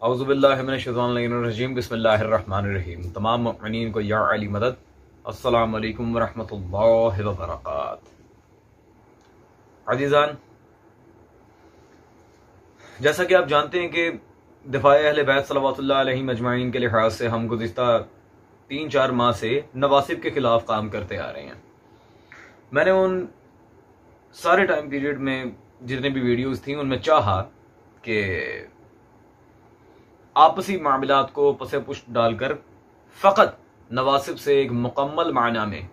औज़ुबिल्लाहि मिनश्शैतानिर्रजीम बिस्मिल्लाहिर्रहमानिर्रहीम। तमाम मुमिनीन को या अली मदद। अस्सलामु अलैकुम वरहमतुल्लाहि वबरकात। अज़ीज़ान, जैसा कि आप जानते हैं कि दिफ़ाए अहले बैत सल्लल्लाहु अलैहि अजमाइन के लिहाज से हम गुज़िश्ता 3-4 माह से नवासिब के ख़िलाफ़ काम करते आ रहे हैं। मैंने उन सारे टाइम पीरियड में जितने भी वीडियोज़ थी उनमें चाहा कि आपसी मामलात को पसे पुष्ट डालकर फ़कत नवासिब से एक मुकम्मल माना में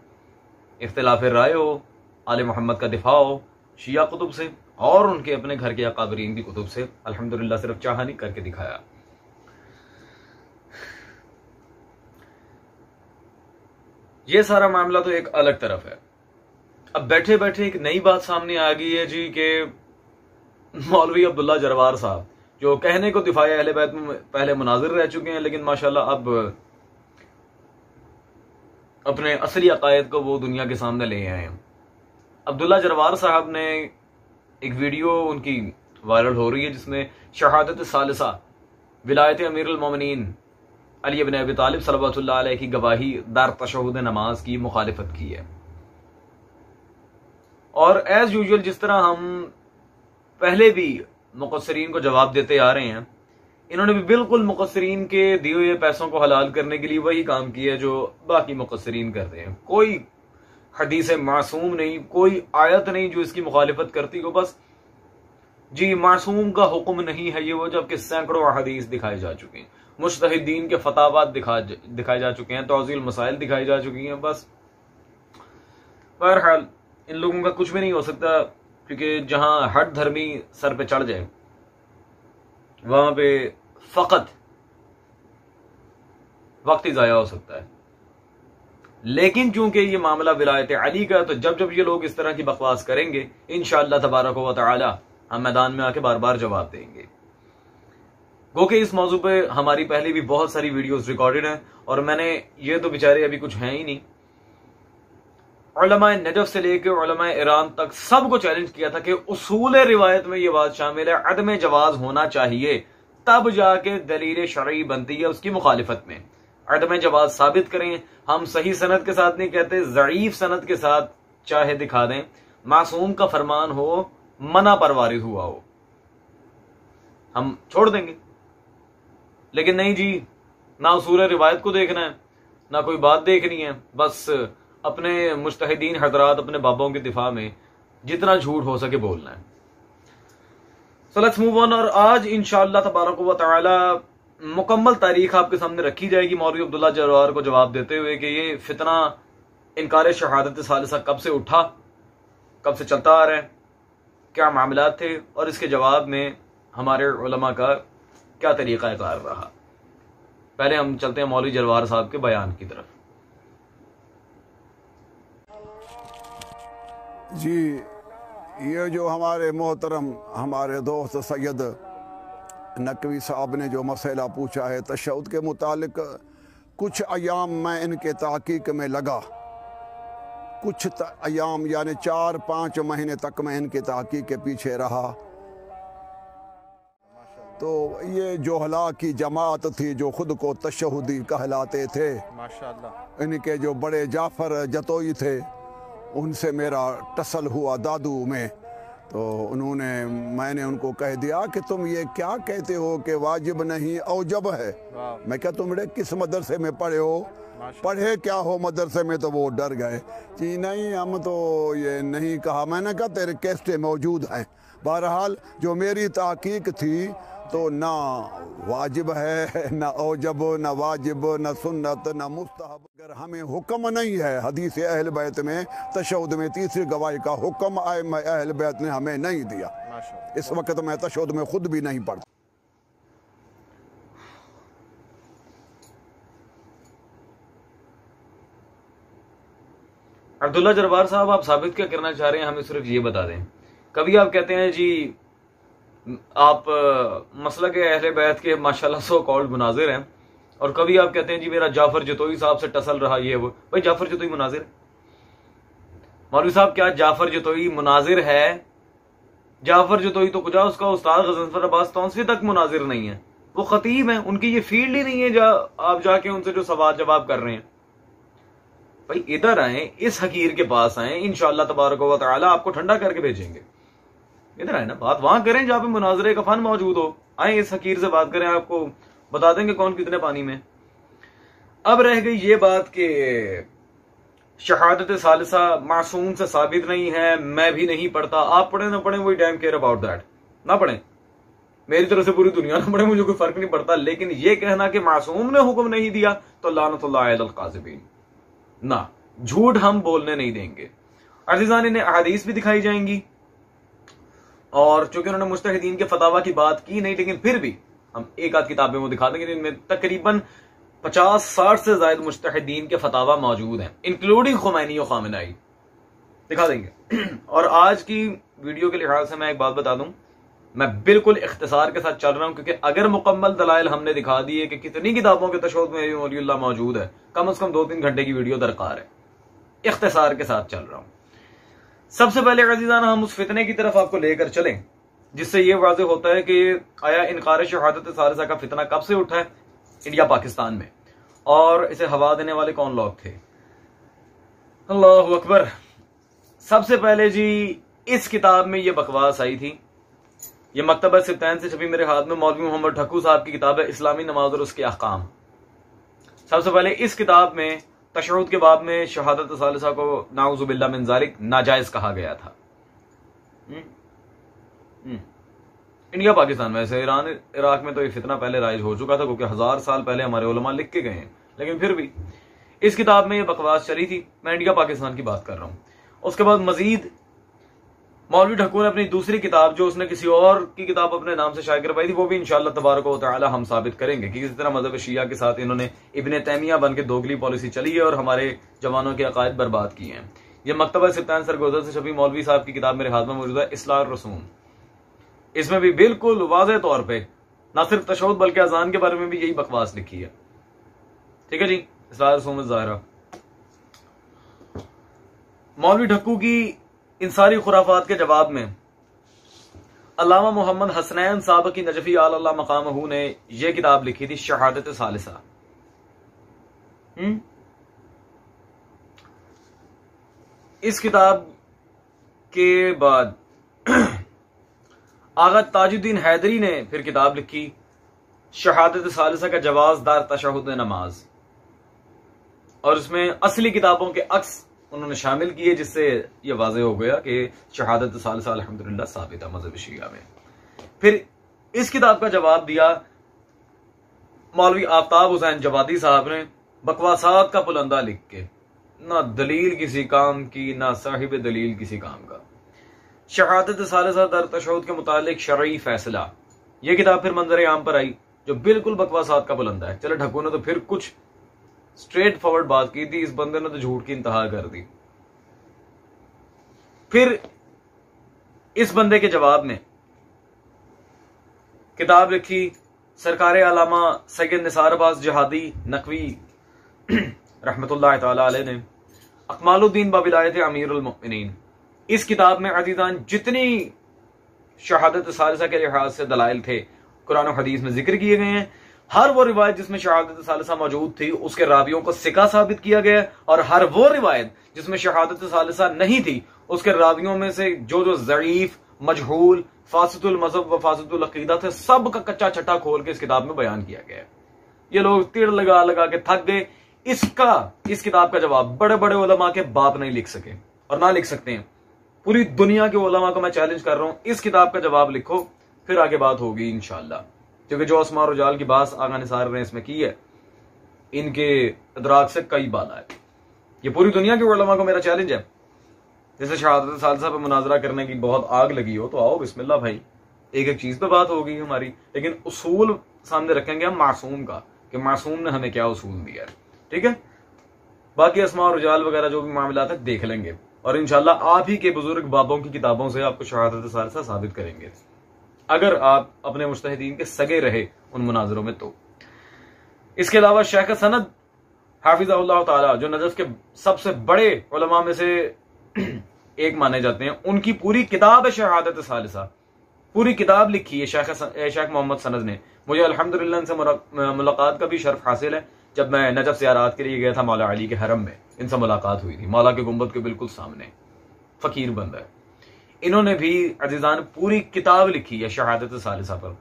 इख्तिलाफ राय हो, आले मोहम्मद का दिफा हो, शिया कुतुब से और उनके अपने घर के अकाबरीन की कुतुब से। अल्हम्दुलिल्लाह सिर्फ चाहा नहीं, करके दिखाया। ये सारा मामला तो एक अलग तरफ है। अब बैठे बैठे एक नई बात सामने आ गई है जी कि मौलवी अब्दुल्ला जरवार साहब, जो कहने को दिफाए अहले बैत में पहले मुनाजिर रह चुके हैं, लेकिन माशाल्लाह अब अपने असली अकायद को वो दुनिया के सामने ले आए हैं। अब्दुल्ला जरवार साहब ने एक वीडियो उनकी वायरल हो रही है जिसमें शहादत सालिसा विलायत अमीरुल मोमिनीन अली इब्न अबी तालिब सल्लल्लाहु अलैहि की गवाही दार तशहुद नमाज की मुखालिफत की है। और एज यूजुअल जिस तरह हम पहले भी मुक़स्सिरीन को जवाब देते आ रहे हैं, इन्होंने भी बिल्कुल मुक़स्सिरीन के दिए हुए पैसों को हलाल करने के लिए वही काम किया है जो बाकी मुक़स्सिरीन करते हैं। कोई हदीस मासूम नहीं, कोई आयत नहीं जो इसकी मुखालिफत करती हो। बस जी मासूम का हुक्म नहीं है ये वो, जबकि सैकड़ों हदीस दिखाए जा चुके हैं, मुज्तहिदीन के फतावात दिखाए जा चुके हैं, तौज़ील मसाइल दिखाई जा चुकी हैं। बस बहरहाल इन लोगों का कुछ भी नहीं हो सकता, क्योंकि जहां हट धर्मी सर पे चढ़ जाए वहां पे फकत वक्त ही जाया हो सकता है। लेकिन चूंकि ये मामला विलायत अली का, तो जब जब ये लोग इस तरह की बकवास करेंगे इंशाअल्लाह तबारक व तआला हम मैदान में आके बार बार जवाब देंगे। गो कि इस मौजू पे हमारी पहले भी बहुत सारी वीडियोस रिकॉर्डेड हैं और मैंने ये तो बेचारे अभी कुछ हैं ही नहीं, उलमाए नजफ से लेकर उलमाए ईरान तक सबको चैलेंज किया था कि उसूल रिवायत में यह बात शामिल है, अदम जवाज होना चाहिए, तब जाके दलील शरई बनती है उसकी मुखालिफत में। अदम जवाज साबित करें, हम सही सनद के साथ नहीं कहते, ज़ईफ सनद के साथ चाहे दिखा दें, मासूम का फरमान हो, मना पर वारिद हुआ हो, हम छोड़ देंगे। लेकिन नहीं जी, ना उसूल रिवायत को देखना है, ना कोई बात देखनी है, बस अपने मुज्तहिदीन हजरात, अपने बाबों के दिफा में जितना झूठ हो सके बोलना है। So let's move on. और आज इंशाअल्लाह तबारक व तआला मुकम्मल तारीख आपके सामने रखी जाएगी मौलवी अब्दुल्ला जरवार को जवाब देते हुए कि ये फितना इनकार शहादत सालिसा कब से उठा, कब से चलता आ रहा है, क्या मामलात थे और इसके जवाब में हमारे उलमा का क्या तरीका कार रहा। पहले हम चलते हैं मौलवी जरवार साहब के बयान की तरफ। जी, ये जो हमारे मोहतरम हमारे दोस्त सैयद नकवी साहब ने जो मसला पूछा है तशद्दुद के मुतालिक, कुछ अयाम मैं इनके तहकीक में लगा, कुछ अयाम यानी 4-5 महीने तक मैं इनके तहकीक के पीछे रहा। तो ये जोहला की जमात थी जो खुद को तशहुदी कहलाते थे, माशाअल्लाह। इनके जो बड़े जाफ़र जतोई थे उनसे मेरा टसल हुआ दादू में, तो मैंने उनको कह दिया कि तुम ये क्या कहते हो कि वाजिब नहीं औजब है। मैं क्या तुम किस मदरसे में पढ़े हो, पढ़े क्या हो मदरसे में? तो वो डर गए कि नहीं हम तो ये नहीं कहा। मैंने कहा तेरे कैसेटें मौजूद हैं। बहरहाल जो मेरी तहकीक थी तो ना वाजिब है, ना औजब, ना वाजिब, ना सुन्नत, ना मुस्तहब। अगर हमें हुक्म नहीं है हदीस अहल बैत में तशहुद में तीसरी गवाही का हुक्म अहल बैत ने हमें नहीं दिया। इस वक्त मैं तशहुद में खुद भी नहीं पढ़ता। अब्दुल्ला जरवार साहब, आप साबित क्या करना चाह रहे हैं हमें सिर्फ ये बता दें। कभी आप कहते हैं जी आप मसला के अहले बैत के माशाल्लाह सो कॉल्ड मुनाजिर हैं, और कभी आप कहते हैं जी मेरा जाफर जतोई साहब से टसल रहा ये वो। भाई जाफर जतोई मुनाजिर है? मौलवी साहब क्या जाफर जतोई मुनाजिर है? जाफर जतोई तो कुछ उसका उस्ताद गज़नफर अब्बास तौंसवी तक मुनाजिर नहीं है। वो खतीब हैं, उनकी ये फील्ड ही नहीं है आप जाके उनसे जो सवाल जवाब कर रहे हैं। भाई इधर आए, इस हकीर के पास आए, इंशाअल्लाह तबारक व तआला आपको ठंडा करके भेजेंगे। इधर आए ना, बात वहां करें जहां पे मुनाजरे का फन मौजूद हो। आए इस हकीर से बात करें, आपको बता देंगे कौन कितने पानी में। अब रह गई ये बात कि शहादत सालिसा मासूम से साबित नहीं है, मैं भी नहीं पढ़ता। आप पढ़े ना पढ़े, वही डैम केयर अबाउट दैट। ना पढ़े, मेरी तरफ से पूरी दुनिया ना पढ़े, मुझे कोई फर्क नहीं पड़ता। लेकिन ये कहना कि मासूम ने हुक्म नहीं दिया तो लानतुल्लाह अलल काज़िबीन, ना, झूठ हम बोलने नहीं देंगे। अज़ीज़ान, इन्हें अहादीस भी दिखाई जाएंगी, और चूंकि उन्होंने मुज्तहिदीन के फतावा की बात की नहीं, लेकिन फिर भी हम एक आध किताबें वो दिखा देंगे जिनमें तकरीबन 50-60 से ज्यादा मुज्तहिदीन के फतावा मौजूद हैं, इंक्लूडिंग खुमैनी और खामेनेई, दिखा देंगे। और आज की वीडियो के लिहाज से मैं एक बात बता दूं, मैं बिल्कुल इख्तिसार के साथ चल रहा हूं, क्योंकि अगर मुकम्मल दलाइल हमने दिखा दिए कि कितनी किताबों के तशहूद में वलीउल्लाह मौजूद है, कम से कम 2-3 घंटे की वीडियो दरकार है। इख्तिसार के साथ चल रहा हूं। सबसे पहले अज़ीज़ाना, हम उस फितने की तरफ आपको लेकर चलें जिससे यह वाज़ेह होता है कि आया इनकार शहादत सालिसा का फितना कब से उठा है इंडिया पाकिस्तान में, और इसे हवा देने वाले कौन लोग थे। अल्लाहु अकबर। सबसे पहले जी, इस किताब में यह बकवास आई थी। यह मकतबा सिब्तैन से छपी मेरे हाथ में, मौलवी मोहम्मद ठक्कू साहब की किताब है इस्लामी नमाज और उसके अहकाम। सबसे पहले इस किताब में तशहुद के बाब में शहादत सालिसा को नाउज़ुबिल्लाह मिन ज़ालिक नाजायज कहा गया था। इंडिया पाकिस्तान में, ऐसे ईरान इराक में तो ये फितना पहले राइज हो चुका था, क्योंकि 1000 साल पहले हमारे उलमा लिख के गए हैं। लेकिन फिर भी इस किताब में ये बकवास चली थी। मैं इंडिया पाकिस्तान की बात कर रहा हूं। उसके बाद मजीद मौलवी ठक्कू ने अपनी दूसरी किताब, जो उसने किसी और की किताब अपने नाम से शाया करवाई थी, वो भी इंशाअल्लाह तबारक व तआला हम साबित करेंगे कि किसी तरह मजहब शिया के साथ इन्होंने इब्ने तैमिया बन के दोगली पॉलिसी चली है और हमारे जवानों के अकायद बर्बाद किए हैं। ये मकतबा सिब्तान सरगोजा से छपी मौलवी साहब की किताब मेरे हाथ में मौजूद है, इस्लाह रसूम। इसमें भी बिल्कुल वाज़ेह तौर पे ना सिर्फ तशहुद बल्कि अजान के बारे में भी यही बकवास लिखी है। ठीक है जी, इस्लाह रसूम ज़ाहिरा। मौलवी ठक्कू की इन सारी खुराफात के जवाब में अल्लामा मोहम्मद हसनैन साहब की नजफी आला मकामहू ने यह किताब लिखी थी, शहादत सालिसा। इस किताब के बाद आगा ताजुद्दीन हैदरी ने फिर किताब लिखी, शहादत सालिसा का जवाज दार तशहुद नमाज, और उसमें असली किताबों के अक्स उन्होंने शामिल किए, जिससे यह वाज़ेह हो गया कि शहादत सालिसा अल्हम्दुलिल्लाह साबित है मज़हब शिया में। फिर इस किताब का जवाब दिया मौलवी आफ्ताब हुसैन जवादी साहब ने, बकवासात का पुलंदा लिख के, ना दलील किसी काम की, ना साहिब दलील किसी काम का। शहादत सालिसा दर तशहुद के मुतालिक शरई फैसला, यह किताब फिर मंजर आम पर आई, जो बिल्कुल बकवासात का पुलंदा है। चलो ठक्कू ने तो फिर कुछ स्ट्रेट फॉरवर्ड बात की थी, इस बंदे ने तो झूठ की इंतहा कर दी। फिर इस बंदे के जवाब में किताब लिखी सरकार अलामा सैयद निसार अब्बास जहादी नकवी रहमतुल्लाह ताला अलैह ने, अकमालुद्दीन बाविलायत अमीरुल मोमिनीन। इस किताब में अज़ीज़ान जितनी शहादत सालिसा के लिहाज से दलाइल थे कुरान और हदीस में जिक्र किए गए हैं, हर वो रिवायत जिसमें शहादत सालिसा मौजूद थी उसके रावियों को सिका साबित किया गया, और हर वो रिवायत जिसमें शहादत सालिसा नहीं थी उसके रावियों में से जो जो ज़ईफ, मजहूल, फासिदुल मज़हब व फासिदुल अक़ीदा थे, सब का कच्चा छट्टा खोल के इस किताब में बयान किया गया है। ये लोग तीर लगा लगा के थक गए। इस किताब का जवाब बड़े बड़े उलमा के बाप नहीं लिख सके और ना लिख सकते हैं। पूरी दुनिया के उलमा को मैं चैलेंज कर रहा हूं, इस किताब का जवाब लिखो, फिर आगे बात होगी इंशाअल्लाह। क्योंकि जो अस्मा रुजाल की बात आगा निसार ने इसमें की है, इनके इदराक से कई बाला है। ये पूरी दुनिया के उलमा को मेरा चैलेंज है। जैसे शहादत सालिसा पे मुनाजरा करने की बहुत आग लगी हो तो आओ बिस्मिल्लाह भाई, एक एक चीज पे बात होगी हमारी, लेकिन उसूल सामने रखेंगे हम मासूम का, कि मासूम ने हमें क्या उसूल दिया है। ठीक है, बाकी अस्मा रुजाल वगैरह जो भी मामला है देख लेंगे, और इंशाल्लाह आप ही के बुजुर्ग बाबों की किताबों से आपको शहादत सालिसा साबित करेंगे, अगर आप अपने मुज्तहिदीन के सगे रहे उन मुनाजरों में तो। इसके अलावा शेख सनद हाफिज़हुल्लाह ताला, जो नजफ के सबसे बड़े उलमा में से एक माने जाते हैं, उनकी पूरी किताब है शहादत सालिसा। पूरी किताब लिखी है शेख मोहम्मद सनद ने। मुझे अल्हम्दुलिल्लाह इनसे मुलाकात का भी शर्फ हासिल है। जब मैं नजफ ज़ियारत के लिए गया था मौला अली के हरम में, इनसे मुलाकात हुई थी, मौला के गुंबद के बिल्कुल सामने। फकीर बंदा है। इन्होंने भी अजीजान पूरी किताब लिखी है शहादत सालिसा पर।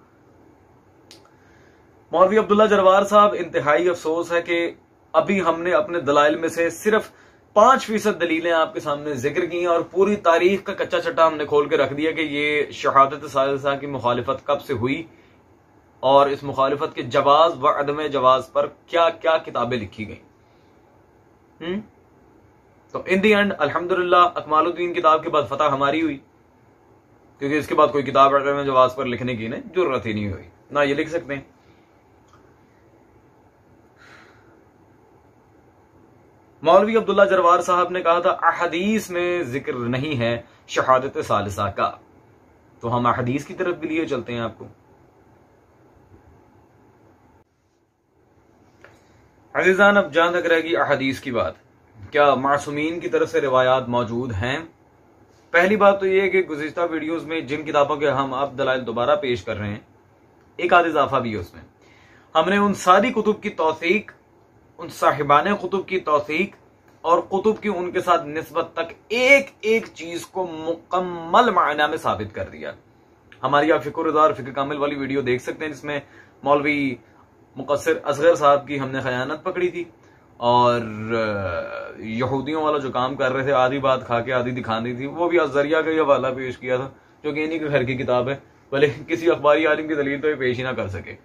मौलवी अब्दुल्ला जरवार साहब, इंतहाई अफसोस है कि अभी हमने अपने दलाइल में से सिर्फ 5% दलीलें आपके सामने जिक्र की और पूरी तारीख का कच्चा चट्टा हमने खोल के रख दिया कि ये शहादत सालिसा की मुखालिफत कब से हुई और इस मुखालिफत के जवाज व अदम जवाज पर क्या क्या किताबें लिखी गई। तो इन दी एंड अल्हम्दुलिल्लाह अकमालुद्दीन किताब के बाद फतह हमारी हुई, क्योंकि इसके बाद कोई किताब अदम जवाज पर लिखने की जरूरत ही नहीं हुई, ना ये लिख सकते हैं। मौलवी अब्दुल्ला जरवार साहब ने कहा था अहदीस में जिक्र नहीं है शहादत सालिसा का, तो हम अहदीस की तरफ भी लिए चलते हैं आपको। अजीजान, अब जहां तक रहेगी अहदीस की बात, क्या मासूमीन की तरफ से रिवायात मौजूद हैं? पहली बात तो यह है कि गुज़िश्ता वीडियोस में जिन किताबों के हम अब दलाइल दोबारा पेश कर रहे हैं, एक आध इजाफा भी है उसमें। हमने उन सारी कुतुब की तौसीक, उन साहिबाने कुतुब की तौसीक और कुतुब की उनके साथ निस्बत तक एक एक चीज को मुकम्मल मायना में साबित कर दिया। हमारी आप फिक्र कामिल वाली वीडियो देख सकते हैं, जिसमें मौलवी मुकस्सिर असगर साहब की हमने खयानत पकड़ी थी और यहूदियों वाला जो काम कर रहे थे, आधी बात खा के आधी दिखानी थी, वो भी अज़रिया का हवाला पेश किया था, जो कि इन्हीं के घर की किताब है, भले किसी अखबारी आलिम की दलील तो ये पेश ही ना कर सके।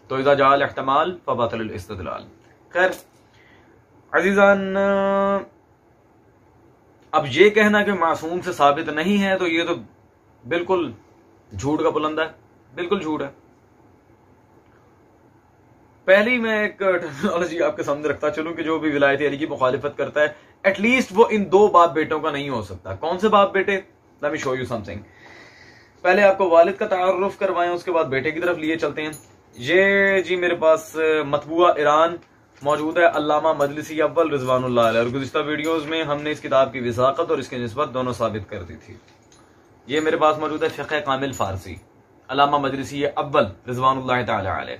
तो इज़ा जाअल इह्तिमाल फबातिल इस्तिदलाल। खैर अजीजान, अब ये कहना कि मासूम से साबित नहीं है, तो ये तो बिल्कुल झूठ का बुलंदा है, बिल्कुल झूठ है। पहली मैं एक टर्मिनोलॉजी आपके सामने रखता चलूं कि जो भी विलायत अली की मुखालिफत करता है, एटलीस्ट वो इन दो बाप बेटों का नहीं हो सकता। कौन से बाप बेटे? Let me show you something. पहले आपको वालिद का तारुफ करवाएं, उसके बाद बेटे की तरफ लिए चलते हैं। ये जी मेरे पास मतबूआ ईरान मौजूद है, अल्लामा मजलिसी अव्वल रिजवानुल्लाह अलैह, और गुज़िश्ता वीडियोस में हमने इस किताब की वसाक़त और इसकी निस्बत दोनों साबित कर दी थी। ये मेरे पास मौजूद है फ़िक़्ह कामिल फ़ारसी, अल्लामा मजलिसी अव्वल रिजवानुल्लाह तआला अलैह,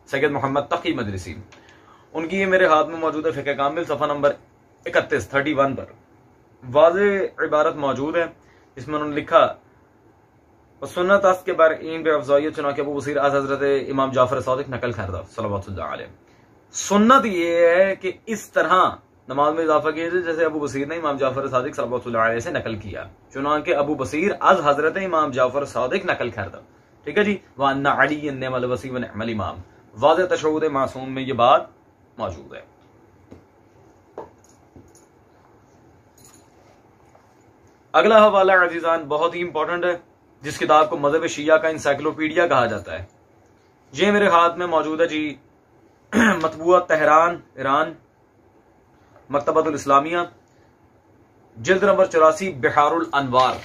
सैयद मोहम्मद तकी मजलिसी, उनकी ये मेरे हाथ में मौजूद है फ़िक़्ह कामिल, सफ़ा नंबर 31 पर वाज़ेह इबारत मौजूद है, इसमें उन्होंने लिखा सुन्नत अस के बारे इन बेअफ़ज़ाइयत चुनाके अबू बसीर आज हज़रत इमाम जाफ़र सादिक नकल करदा सल्लल्लाहु अलैहि। सुन्नत ये है कि इस तरह नमाज में इजाफा किया जाए जैसे अबू बसीर ने इमाम जाफ़र सादिक सल्लल्लाहु अलैहि से नकल किया, चुनाके अबू बसीर आज हज़रत इमाम जाफ़र सादिक नकल करदा। ठीक है जी। व अन्ना अली निअमल वसी व निअमल इमाम, वाज़ेह तशहुद मासूम में ये बात मौजूद है। अगला हवाला अजीजान बहुत ही इंपॉर्टेंट है, जिस किताब को मजहब शिया का इंसाइक्लोपीडिया कहा जाता है। ये मेरे हाथ में मौजूद है जी, मतबूआ तेहरान ईरान, मकतबतुल इस्लामिया, जिल्द नंबर 84 बिहारुल अनवार,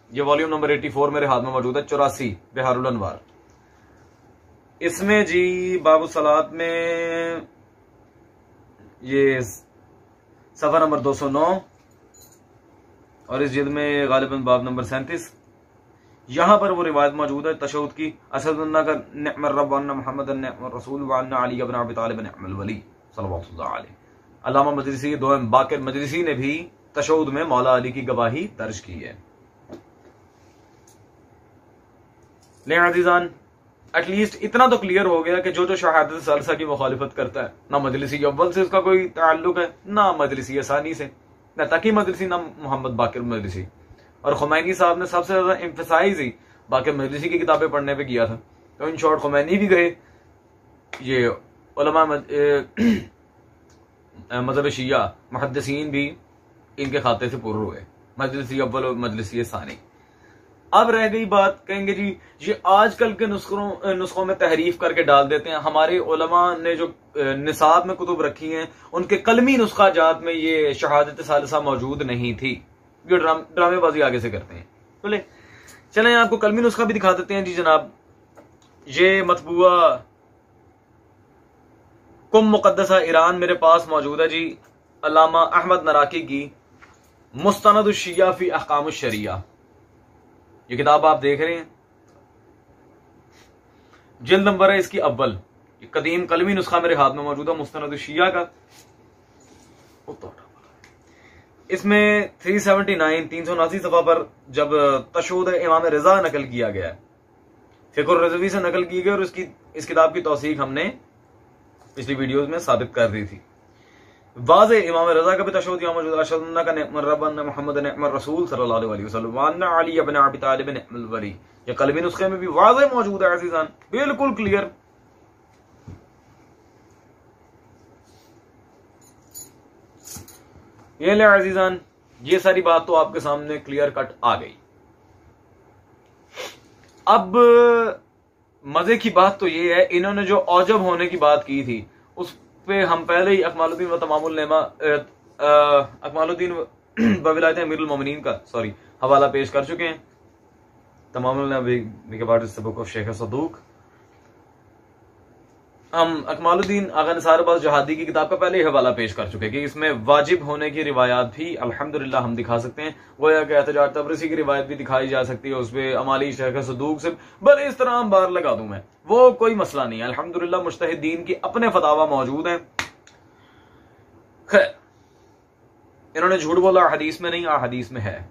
ये वॉल्यूम नंबर 84 मेरे हाथ में मौजूद है, 84 बिहारुल अनवार। इसमें जी बाबु सलात में ये सफा नंबर 209 और इस जिल्द में गालिबन बाब नंबर 37, यहां पर वो रिवायत मौजूद है तशहुद की, असदुल्लाह का निअमर रब व अन्ना मुहम्मदन निअमर रसूल व अन्ना अली इब्न अबी तालिब निअमल वली सल्लल्लाहु अलैहि। अल्लामा मजलिसी दोएम बाकिर मजलिसी ने भी तशहुद में मौला अली की गवाही दर्ज की है। ले अजीजान, एटलीस्ट इतना तो क्लियर हो गया कि जो जो शहादत सालिसा की मुखालिफत करता है, ना मजलिसी अव्वल से उसका कोई ताल्लुक है, ना मजलिसी सानी से, ना तकी मजलिसी, ना मोहम्मद बाकिर मजलिसी। और खुमैनी साहब ने सबसे ज्यादा एम्फसाइज ही बाकिर मजलिसी की किताबें पढ़ने पे किया था। तो इन शॉर्ट खुमैनी भी गए, ये उलमा मजहब शिया मुहद्दिसीन भी इनके खाते से पूरे हुए, मजलिसी अव्वल और मजलिसी सानी। अब रह गई बात, कहेंगे जी ये आजकल के नुस्खों में तहरीफ करके डाल देते हैं। हमारे उलमा ने जो निसाब में कुतुब रखी हैं, उनके कलमी नुस्खा जात में ये शहादत सालिसा मौजूद नहीं थी। ये ड्रामेबाजी आगे से करते हैं। बोले चलें आपको कलमी नुस्खा भी दिखा देते हैं जी जनाब। ये मतबूआ कुम मुकद्दसा ईरान मेरे पास मौजूद है जी, अल्लामा अहमद नराकी की मुस्तनद शिया फी अहकाम शरिया। ये किताब आप देख रहे हैं, जिल्द नंबर है इसकी अव्वल, ये कदीम कलमी नुस्खा मेरे हाथ में मौजूद है मुस्तनद शिया का। इसमें 379 सफा पर जब तशहूद इमाम रजा नकल किया गया, फिक्र रज़वी से नकल की गई, और इस किताब की तौसीक हमने पिछली वीडियोस में साबित कर दी थी। वाज़े इमाम रजा का भी तशहूद यहाँ मौजूद, अशहदु का निअमर रब अन्न मुहम्मद निअमर रसूल सल्लल्लाहु अलैहि वसल्लम व अन्न अली इब्न अबी तालिब निअमल वली, ये कलमी नुस्खे में भी वाज़े मौजूद है अज़ीज़ान, बिल्कुल क्लियर। ये ले अज़ीज़ान, ये सारी बात तो आपके सामने क्लियर कट आ गई। अब मजे की बात तो ये है, इन्होंने जो औजब होने की बात की थी उस पे हम पहले ही अकमालुद्दीन व तमामुल नेमा अकमालुद्दीन व विलायत अमीरुल मोमिनीन का हवाला पेश कर चुके हैं। तमामुल नेमा के बाद बुक ऑफ शेख सदूक, हम अकमालुद्दीन आगा निसारबाज जहादी की किताब का पहले ही हवाला पेश कर चुके हैं कि इसमें वाजिब होने की रिवायात भी अल्हम्दुलिल्लाह हम दिखा सकते हैं। गोया कि एहतजाज तबरसी की रिवायत भी दिखाई जा सकती है, उसपे अमाली शेख सदूक से बल इस तरह हम बार लगा दूं मैं, वो कोई मसला नहीं है। अल्हम्दुलिल्लाह मुज्तहिदीन की अपने फतावा मौजूद हैं। खैर, इन्होंने झूठ बोला हदीस में नहीं, हदीस में है,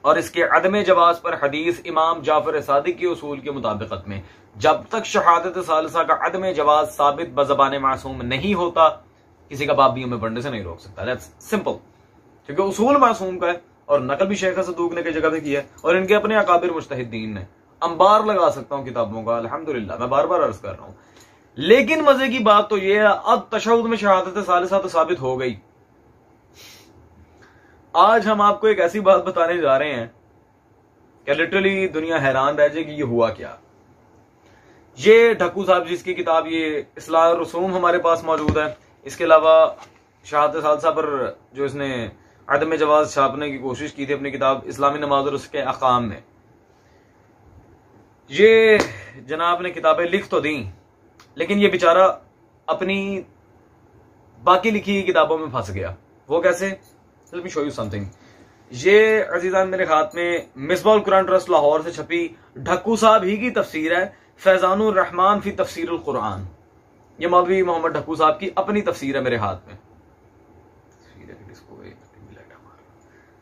और इसके अदम जवाज पर हदीस इमाम जाफर सादिक के उसूल के मुताबिकत में जब तक शहादत सालिसा का अदम जवाज साबित बज़बान मासूम नहीं होता, किसी का बाप भी हमें पढ़ने से नहीं रोक सकता। दैट्स सिंपल, क्योंकि उसूल मासूम का है और नकल भी शेख सदूक ने कई जगह पे किया है और इनके अपने अकाबिर मुज्तहिदीन ने। अंबार लगा सकता हूं किताबों का, अल्हम्दुलिल्लाह, मैं बार बार अर्ज कर रहा हूं। लेकिन मजे की बात तो यह है, अब तशहुद में शहादत सालिसा तो साबित हो गई। आज हम आपको एक ऐसी बात बताने जा रहे हैं कि लिटरली दुनिया हैरान रह जाएगी ये हुआ क्या। ये ढक्कू साहब जिसकी किताब ये इस्लाह रसूम हमारे पास मौजूद है, इसके अलावा शहादत सालिसा पर जो इसने अदम जवाज छापने की कोशिश की थी अपनी किताब इस्लामी नमाज और उसके अकाम में, ये जनाब ने किताबें लिख तो दी, लेकिन ये बेचारा अपनी बाकी लिखी किताबों में फंस गया। वो कैसे? Let me show you something। ये अजीजान मेरे हाथ में मिसबाहुल कुरान ट्रस्ट लाहौर से छपी ढक्कू साहब ही की तफसीर है, फैजानुर रहमान फी तफसीरुल कुरान। ये मौलवी मोहम्मद ढक्कू साहब की अपनी तफसीर है मेरे हाथ में,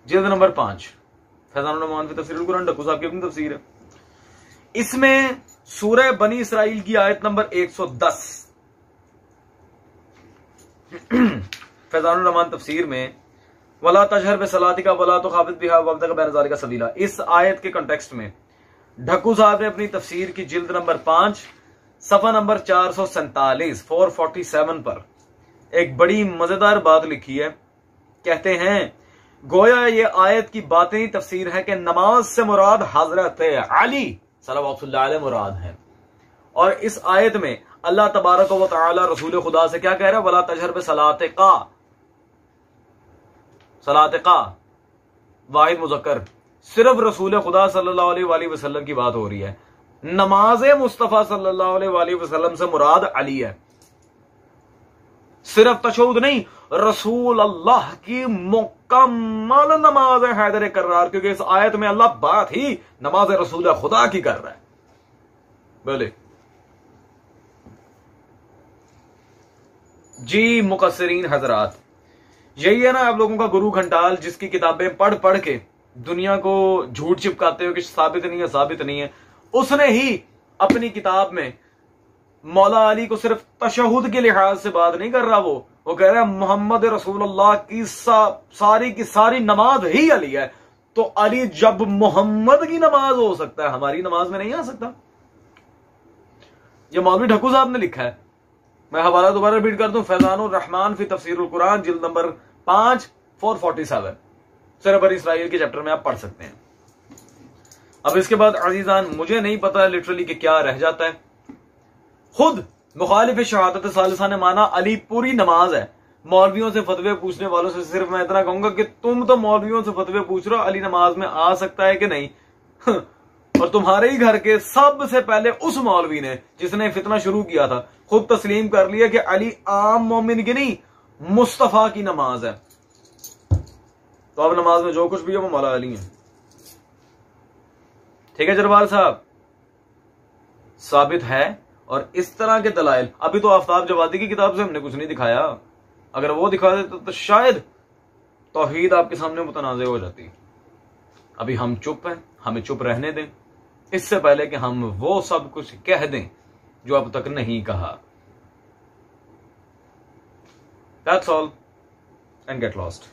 जिल्द नंबर 5, फैजानुर रहमान फी तफसीरुल कुरान, ढक्कू साहब की अपनी तफसीर है। इसमें सूरह बनी इसराइल की आयत नंबर 110 फैजानुर रहमान तफसीर में वला तजहर बिसलातिका वला तुखाफित बिहा वब्तग़ बैन ज़ालिका सबीला, इस आयत के कॉन्टेक्स्ट में ढक्कू साहब ने अपनी तफसीर की जिल्द नंबर 5 सफा नंबर 447 447 पर एक बड़ी मजेदार बात लिखी है। कहते हैं गोया ये आयत की बातें तफसीर है कि नमाज से मुराद हजरत अली सल्लल्लाहु अलैहि मुराद है, और इस आयत में अल्लाह तबारक व तआला रसूल खुदा से क्या कह रहा है? वला तजहर बिसलातिका, सलातिका वाहिद मुज़क्कर, सिर्फ रसूल खुदा सल्लल्लाहु अलैहि वसल्लम की बात हो रही है। नमाज मुस्तफ़ा सल्लल्लाहु अलैहि वसल्लम से मुराद अली है, सिर्फ तशहुद नहीं, रसूल अल्लाह की मुकम्मल नमाज है हैदर करार, क्योंकि इस आयत में अल्लाह बात ही नमाज रसूल खुदा की कर रहा है। बोले जी मुकस्सिरीन हजरात, यही है ना आप लोगों का गुरु घंटाल, जिसकी किताबें पढ़ पढ़ के दुनिया को झूठ चिपकाते हो कि साबित नहीं है, साबित नहीं है। उसने ही अपनी किताब में मौला अली को सिर्फ तशहुद के लिहाज से बात नहीं कर रहा, वो कह रहा है मोहम्मद रसूलुल्लाह की सारी की सारी नमाज ही अली है। तो अली जब मोहम्मद की नमाज हो सकता है, हमारी नमाज में नहीं आ सकता। यह मौलवी ढक्कू साहब ने लिखा है। मैं हवाला दोबारा रिपीट कर दूं, फैजानुर रहमान फी तफसीरुल कुरान, जिल्द नंबर 5 447, सूरह बनी इसराइल के चैप्टर में आप पढ़ सकते हैं। अब इसके बाद अजीजान मुझे नहीं पता लिटरली कि क्या रह जाता है। खुद मुखालिफ शहादत सालिसा ने माना अली पूरी नमाज है। मौलवियों से फतवे पूछने वालों से सिर्फ मैं इतना कहूंगा कि तुम तो मौलवियों से फतवे पूछ रहे हो अली नमाज में आ सकता है कि नहीं, और तुम्हारे ही घर के सबसे पहले उस मौलवी ने जिसने फितना शुरू किया था खुद तस्लीम कर लिया कि अली आम मोमिन की नहीं, मुस्तफा की नमाज है। तो अब नमाज में जो कुछ भी है वो मौला अली है। ठीक है जरबार साहब, साबित है। और इस तरह के दलाइल, अभी तो आफ्ताब जवादी की किताब से हमने कुछ नहीं दिखाया, अगर वो दिखा देते तो शायद तौहीद आपके सामने मुतनाज़े हो जाती। अभी हम चुप हैं, हमें चुप रहने दें, इससे पहले कि हम वो सब कुछ कह दें जो अब तक नहीं कहा। That's all, and get lost.